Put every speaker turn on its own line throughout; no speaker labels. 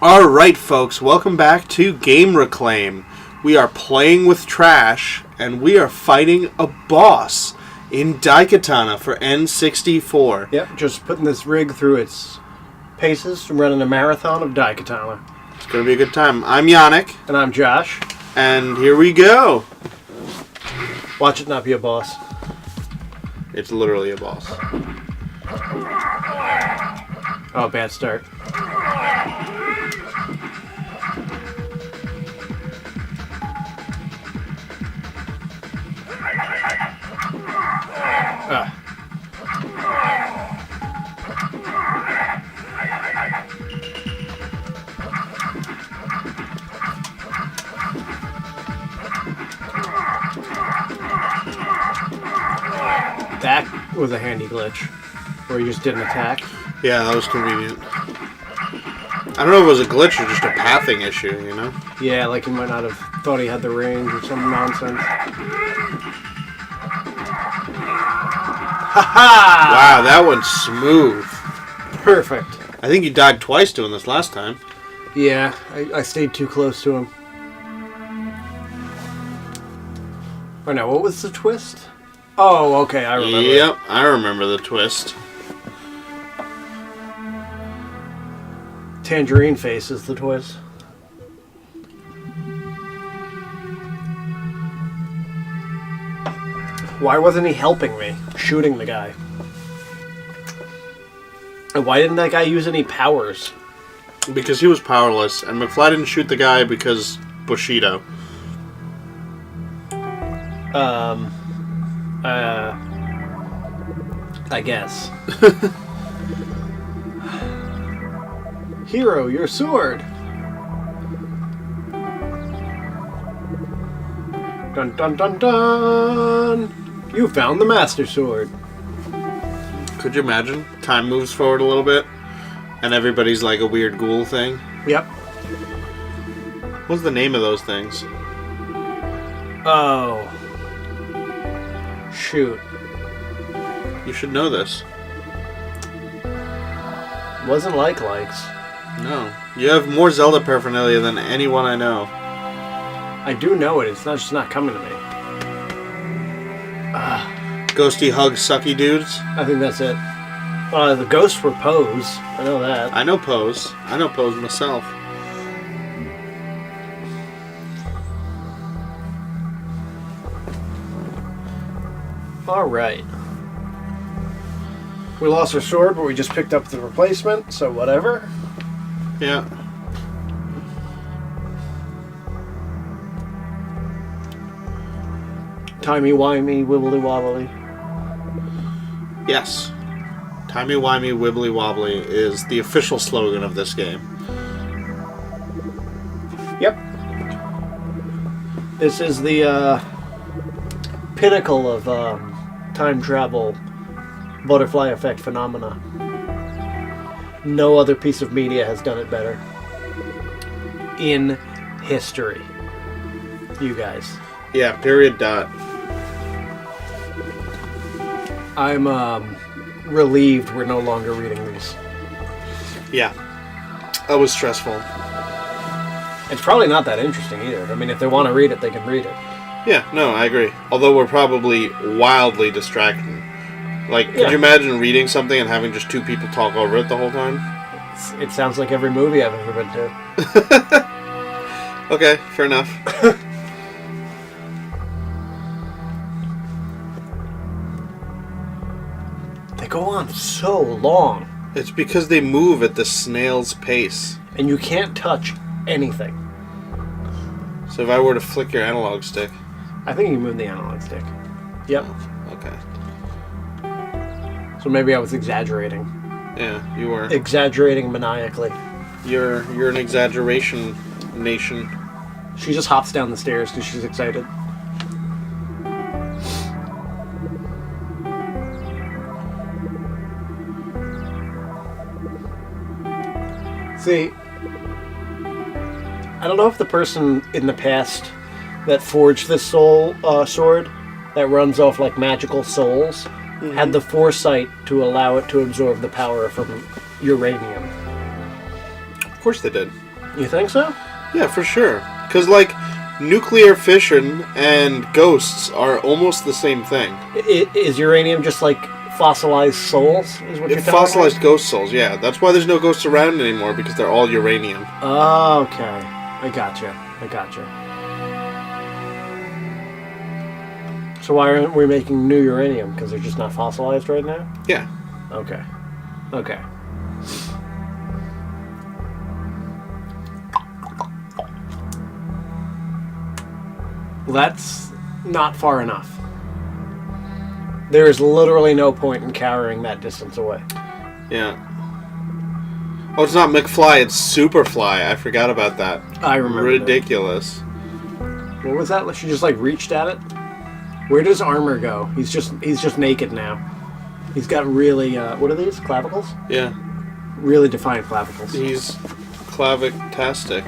Alright, folks, welcome back to Game Reclaim. We are playing with trash, and we are fighting a boss in Diakatana for N64.
Yep, just putting this rig through its paces and running a marathon of Diakatana.
It's going to be a good time. I'm Yannick.
And I'm Josh.
And here we go.
Watch it not be a boss.
It's literally a boss.
Oh, bad start. That was a handy glitch, where you just didn't attack.
Yeah, that was convenient. I don't know if it was a glitch or just a pathing issue, you know?
Yeah, like he might not have thought he had the range or some nonsense. Ha-ha!
Wow, that one's smooth.
Perfect.
I think you died twice doing this last time.
Yeah, I stayed too close to him. Oh no, what was the twist? Oh, okay, I remember.
Yep, I remember the twist.
Tangerine face is the twist. Why wasn't he helping me? Shooting the guy. And why didn't that guy use any powers?
Because he was powerless, and McFly didn't shoot the guy because Bushido.
I guess. Hero, your sword! Dun dun dun dun! You found the Master Sword.
Could you imagine? Time moves forward a little bit, and everybody's like a weird ghoul thing.
Yep.
What's the name of those things?
Oh. Shoot.
You should know this.
Wasn't likes.
No. You have more Zelda paraphernalia than anyone I know.
I do know it. It's not just not coming to me.
Ghosty hug sucky dudes.
I think that's it. The ghosts were Pose. I know that.
I know Pose. I know Pose myself.
Alright. We lost our sword, but we just picked up the replacement, so whatever.
Yeah.
Timey-wimey, wibbly-wobbly.
Yes. Timey-wimey, wibbly-wobbly is the official slogan of this game.
Yep. This is the pinnacle of time travel butterfly effect phenomena. No other piece of media has done it better. In history. You guys.
Yeah, period dot.
I'm relieved we're no longer reading these.
Yeah. That was stressful.
It's probably not that interesting either. I mean, if they want to read it, they can read it.
Yeah, no, I agree. Although we're probably wildly distracting. Like, could you imagine reading something and having just two people talk over it the whole time?
It sounds like every movie I've ever been to.
Okay, fair enough.
They go on so long.
It's because they move at the snail's pace.
And you can't touch anything.
So if I were to flick your analog stick...
I think you move the analog stick. Yep.
Oh, okay.
So maybe I was exaggerating.
Yeah, you were.
Exaggerating maniacally.
You're an exaggeration nation.
She just hops down the stairs because she's excited. See, I don't know if the person in the past that forged this sword that runs off like magical souls had the foresight to allow it to absorb the power from uranium.
Of course they did.
You think so?
Yeah, for sure. Because, like, nuclear fission and ghosts are almost the same thing.
Is uranium just like fossilized souls? Is what you're talking
Fossilized
about?
ghost souls, yeah. That's why there's no ghosts around anymore, because they're all uranium.
Oh, okay. I gotcha. So why aren't we making new uranium? Because they're just not fossilized right now?
Yeah.
Okay. Well, that's not far enough. There is literally no point in carrying that distance away.
Yeah. Oh, it's not McFly, it's Superfly. I forgot about that.
I remember.
Ridiculous.
What was that? She just like reached at it? Where does armor go? He's just naked now. He's got really what are these? Clavicles?
Yeah.
Really defined clavicles.
He's clavic-tastic.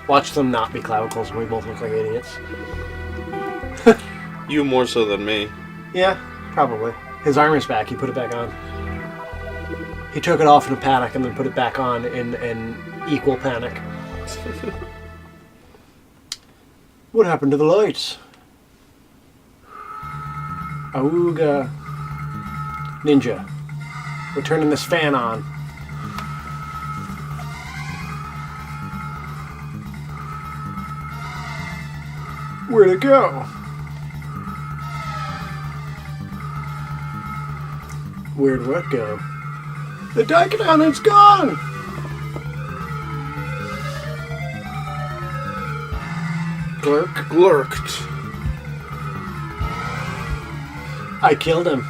Watch them not be clavicles and we both look like idiots.
You more so than me.
Yeah, probably. His armor's back. He put it back on. He took it off in a panic and then put it back on in equal panic. What happened to the lights? Auga. Ninja. We're turning this fan on. Where'd it go? Where'd what go? The Diakatana's gone!
Glurked.
I killed him.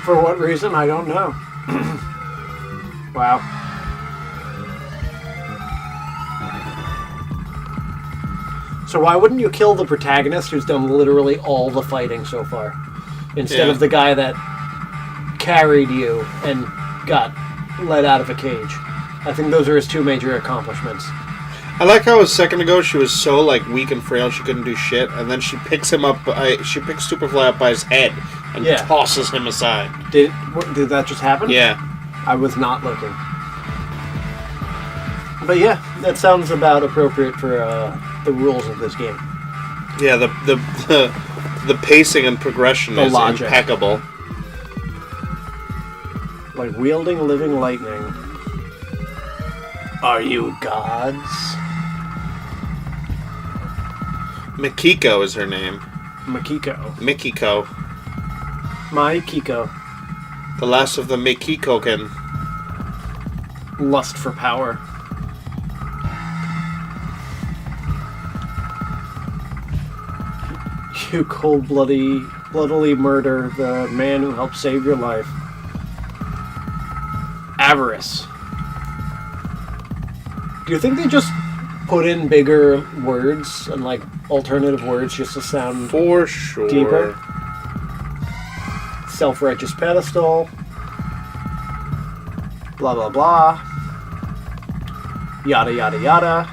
For what reason, I don't know. Wow. So why wouldn't you kill the protagonist who's done literally all the fighting so far? Instead of the guy that carried you and got let out of a cage. I think those are his two major accomplishments.
I like how a second ago she was so like weak and frail she couldn't do shit, and then she picks him up. She picks Superfly up by his head and tosses him aside.
Did that just happen?
Yeah.
I was not looking. But yeah, that sounds about appropriate for the rules of this game.
Yeah, the pacing and progression
The
is
logic.
impeccable.
Like wielding living lightning. Are you gods?
Mikiko is her name.
Makiko.
Mikiko.
My Kiko.
The last of the Mikikoken.
Lust for power. You bloodily murder the man who helped save your life. Avarice. Do you think they just put in bigger words and like alternative words just to sound
For sure.
deeper? Self-righteous pedestal. Blah blah blah. Yada yada yada.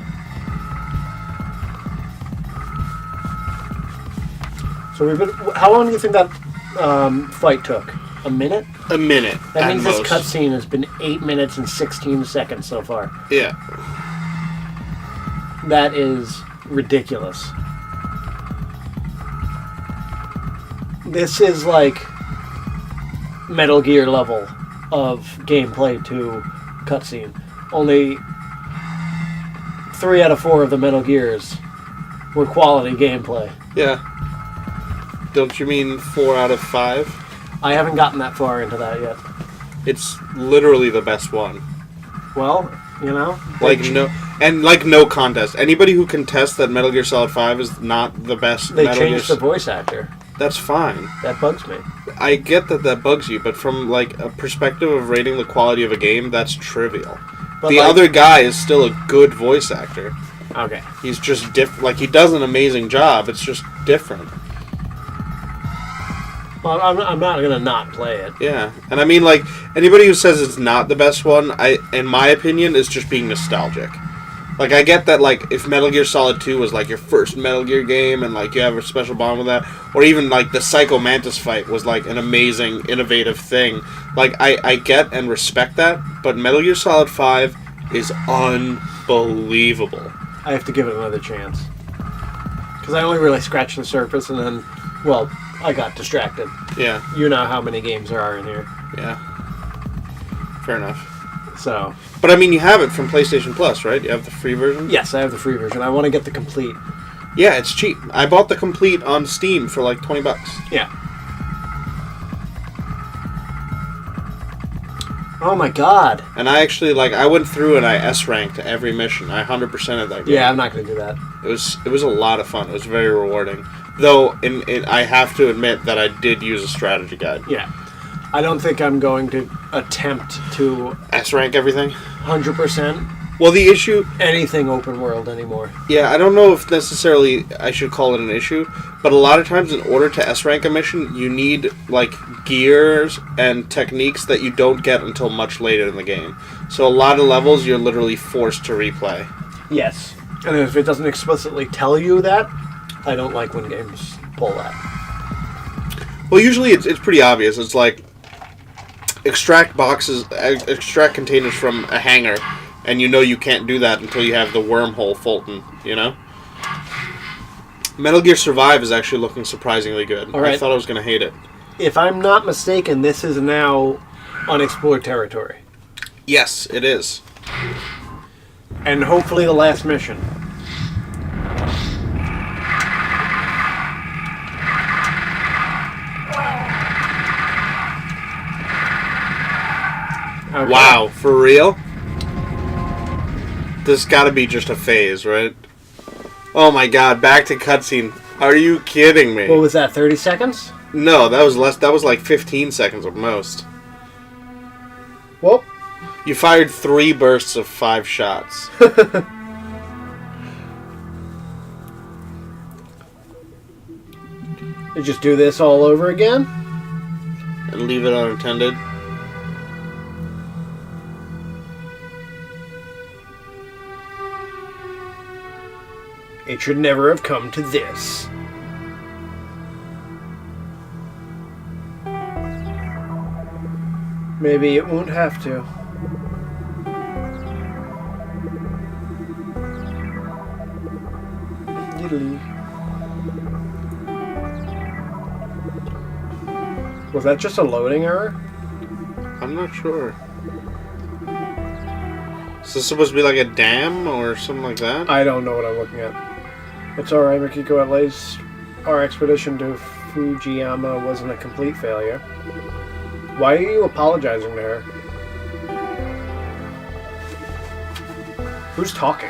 So we've been. How long do you think that fight took? A minute?
A minute.
That means this
most.
cutscene has been 8 minutes and 16 seconds so far.
Yeah.
That is ridiculous. This is like Metal Gear level of gameplay to cutscene. Only 3 out of 4 of the Metal Gears were quality gameplay.
Yeah. Don't you mean 4 out of 5?
I haven't gotten that far into that yet.
It's literally the best one.
Well, you know,
no contest. Anybody who contests that Metal Gear Solid 5 is not the best.
They
Metal
changed
Gear,
the voice actor.
That's fine.
That bugs me.
I get that bugs you, but from like a perspective of rating the quality of a game, that's trivial.
But
the other guy is still a good voice actor.
Okay.
He's just different. Like he does an amazing job. It's just different.
Well, I'm not gonna not play it.
Yeah, and I mean, like anybody who says it's not the best one, in my opinion, is just being nostalgic. Like, I get that, like, if Metal Gear Solid 2 was, like, your first Metal Gear game and, like, you have a special bond with that, or even, like, the Psycho Mantis fight was, like, an amazing, innovative thing. Like, I get and respect that, but Metal Gear Solid 5 is unbelievable.
I have to give it another chance. Because I only really scratched the surface and then, well, I got distracted.
Yeah.
You know how many games there are in here.
Yeah. Fair enough.
So.
But, I mean, you have it from PlayStation Plus, right? You have the free version?
Yes, I have the free version. I want to get the complete.
Yeah, it's cheap. I bought the complete on Steam for like $20.
Yeah. Oh my god.
And I actually, like, I went through and I S-ranked every mission. I 100%ed that game.
Yeah, I'm not going to do that.
It was a lot of fun. It was very rewarding. Though, I have to admit that I did use a strategy guide.
Yeah. I don't think I'm going to attempt to
S-rank everything?
100%
Well, the issue...
anything open world anymore.
Yeah, I don't know if necessarily I should call it an issue, but a lot of times in order to S-rank a mission, you need, like, gears and techniques that you don't get until much later in the game. So a lot of levels you're literally forced to replay.
Yes. And if it doesn't explicitly tell you that, I don't like when games pull that.
Well, usually it's pretty obvious. It's like... extract containers from a hangar, and you know you can't do that until you have the wormhole Fulton, you know? Metal Gear Survive is actually looking surprisingly good.
All right.
I thought I was going to hate it.
If I'm not mistaken, this is now unexplored territory.
Yes, it is.
And hopefully the last mission. Okay.
Wow, for real? This gotta be just a phase, right? Oh my god, back to cutscene. Are you kidding me?
What was that, 30 seconds?
No, that was less. That was like 15 seconds at most.
Well,
You fired 3 bursts of 5 shots.
you just do this all over again?
And leave it unattended.
It should never have come to this. Maybe it won't have to. Diddly. Was that just a loading error?
I'm not sure. Is this supposed to be like a dam or something like that?
I don't know what I'm looking at. It's alright, Mikiko. At least our expedition to Fujiyama wasn't a complete failure. Why are you apologizing to her? Who's talking?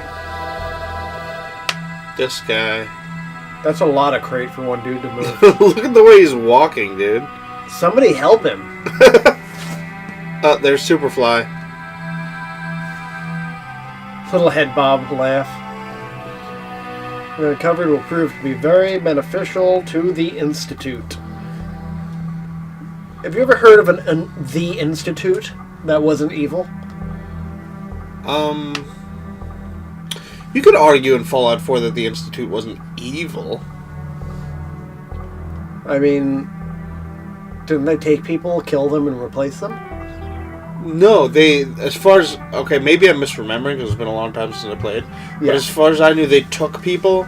This guy.
That's a lot of crate for one dude to move.
Look at the way he's walking, dude.
Somebody help him.
Oh, there's Superfly.
Little head bob laugh. The recovery will prove to be very beneficial to the Institute. Have you ever heard of the Institute that wasn't evil?
You could argue in Fallout 4 that the Institute wasn't evil.
I mean, didn't they take people, kill them, and replace them?
No, they, as far as, okay, maybe I'm misremembering because it's been a long time since I played, but
Yeah.
as far as I knew, they took people,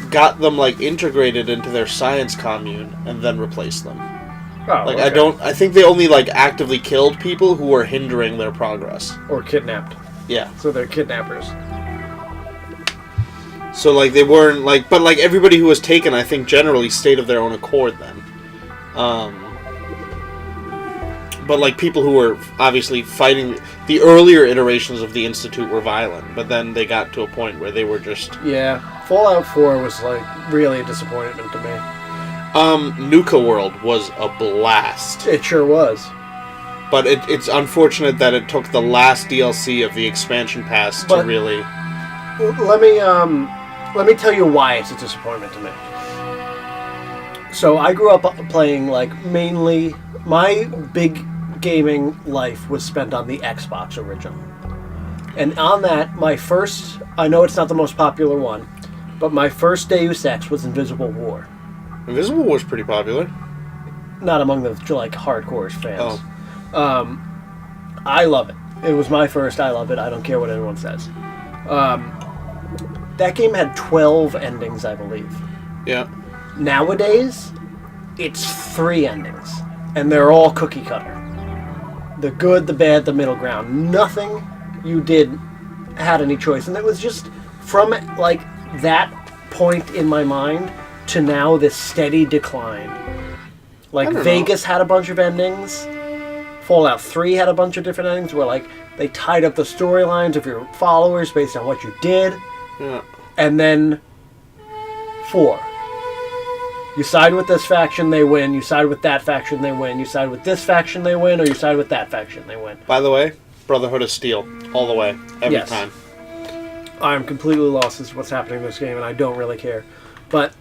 got them, like, integrated into their science commune, and then replaced them.
Oh,
Like,
okay.
I think they only, like, actively killed people who were hindering their progress.
Or kidnapped.
Yeah.
So they're kidnappers.
So, like, they weren't, like, but, like, everybody who was taken, I think, generally stayed of their own accord then. But, like, people who were obviously fighting, the earlier iterations of the Institute were violent, but then they got to a point where they were just...
Yeah. Fallout 4 was, like, really a disappointment to me.
Nuka World was a blast.
It sure was.
But it's unfortunate that it took the last DLC of the expansion pass to really...
Let me tell you why it's a disappointment to me. So I grew up playing, like, mainly... My big gaming life was spent on the Xbox original. And on that, I know it's not the most popular one, but my first Deus Ex was Invisible War.
Invisible War's pretty popular.
Not among the hardcore fans.
Oh.
I love it. It was my first. I love it. I don't care what anyone says. That game had 12 endings, I believe.
Yeah.
Nowadays, it's 3 endings, and they're all cookie cutter. The good, the bad, the middle ground. Nothing you did had any choice, and it was just from that point in my mind to now this steady decline. Vegas had a bunch of endings. Fallout 3 had a bunch of different endings where they tied up the storylines of your followers based on what you did.
Yeah.
And then 4. You side with this faction, they win. You side with that faction, they win. You side with this faction, they win. Or you side with that faction, they win.
By the way, Brotherhood of Steel. All the way. Every time.
I'm completely lost as to what's happening in this game, and I don't really care. But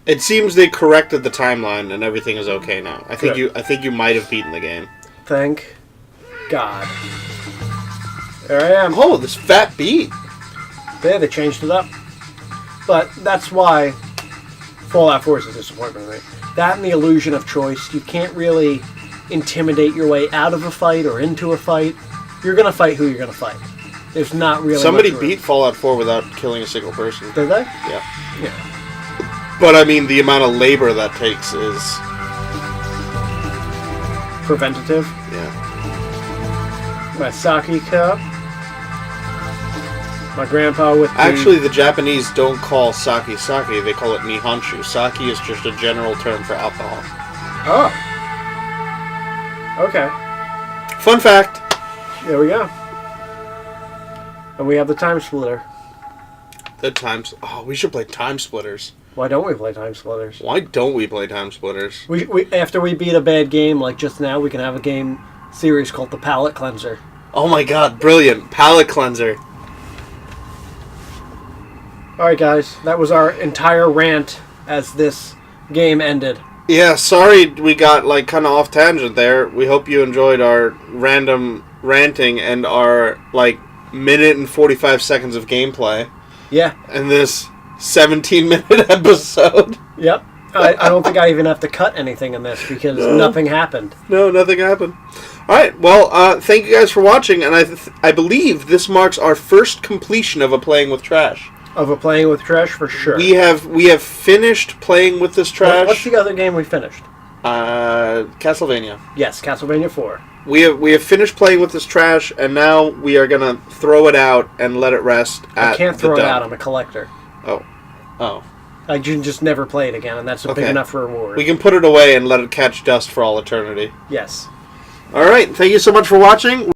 it seems they corrected the timeline, and everything is okay now. I think you might have beaten the game.
Thank God. There I am.
Oh, this fat beat.
Yeah, they changed it up. But that's why Fallout 4 is a disappointment to me. That and the illusion of choice. You can't really intimidate your way out of a fight or into a fight. You're going to fight who you're going to fight. There's not really
Somebody
much room.
beat Fallout 4 without killing a single person.
Did they?
Yeah.
Yeah.
But, I mean, the amount of labor that takes is...
preventative.
Yeah.
My sake cup. My grandpa with
Actually, the Japanese don't call sake sake. They call it nihonshu. Sake is just a general term for alcohol.
Oh. Okay.
Fun fact.
There we go. And we have the time splitter.
We should play Time Splitters.
Why don't we play time splitters?
Why don't we play Time Splitters?
We after we beat a bad game like just now, we can have a game series called the Palate Cleanser.
Oh my god, brilliant. Palate Cleanser.
Alright guys, that was our entire rant as this game ended.
Yeah, sorry we got kind of off tangent there. We hope you enjoyed our random ranting and our minute and 45 seconds of gameplay.
Yeah.
And this 17-minute episode.
Yep. I don't think I even have to cut anything in this because nothing happened.
No, nothing happened. All right. Well, thank you guys for watching, and I believe this marks our first completion of a Playing with Trash.
Of a Playing with Trash, for sure.
We have finished Playing with this trash.
What's the other game we finished?
Castlevania.
Yes, Castlevania 4.
We have finished Playing with this trash, and now we are gonna throw it out and let it rest.
I can't throw it out. I'm a collector.
Oh.
I just never play it again, and that's a big enough reward.
We can put it away and let it catch dust for all eternity.
Yes.
All right. Thank you so much for watching.